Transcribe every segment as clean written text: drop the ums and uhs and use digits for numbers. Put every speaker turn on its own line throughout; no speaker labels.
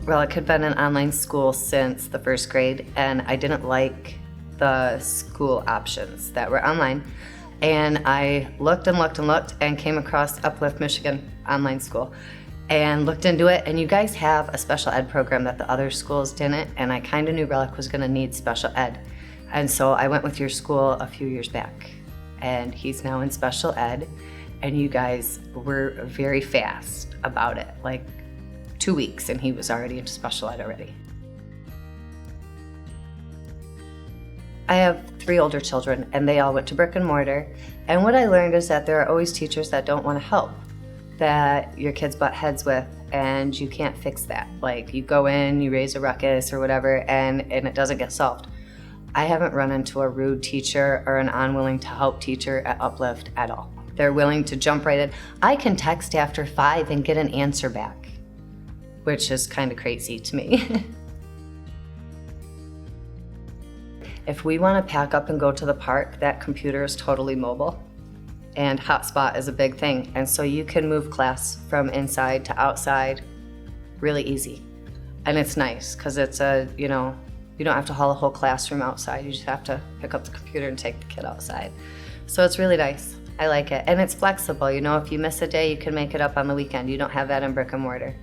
Well, it had been an online school since the first grade, and I didn't like the school options that were online. And I looked and looked and looked and came across Uplift Michigan online school and looked into it. And you guys have a special ed program that the other schools didn't, and I kind of knew Relic was going to need special ed. And so I went with your school a few years back, and he's now in special ed, and you guys were very fast about it, like 2 weeks, and he was already into special ed already. I have 3 older children, and they all went to brick and mortar, and what I learned is that there are always teachers that don't want to help, that your kids butt heads with, and you can't fix that. Like, you go in, you raise a ruckus or whatever, and it doesn't get solved. I haven't run into a rude teacher or an unwilling to help teacher at Uplift at all. They're willing to jump right in. I can text after 5 and get an answer back, which is kind of crazy to me. If we want to pack up and go to the park, that computer is totally mobile, and hotspot is a big thing. And so you can move class from inside to outside really easy. And it's nice because it's you don't have to haul a whole classroom outside. You just have to pick up the computer and take the kid outside. So it's really nice. I like it. And it's flexible. If you miss a day, you can make it up on the weekend. You don't have that in brick and mortar.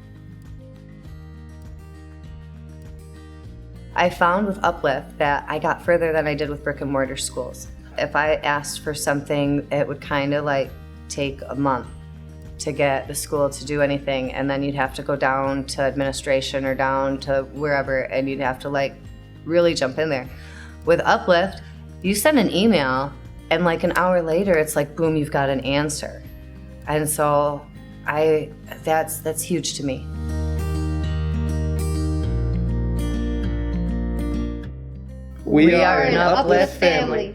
I found with Uplift that I got further than I did with brick and mortar schools. If I asked for something, it would kind of like take a month to get the school to do anything, and then you'd have to go down to administration or down to wherever, and you'd have to like really jump in there. With Uplift, you send an email, and like an hour later, it's like, boom, you've got an answer. And so that's huge to me.
We are an Uplift family.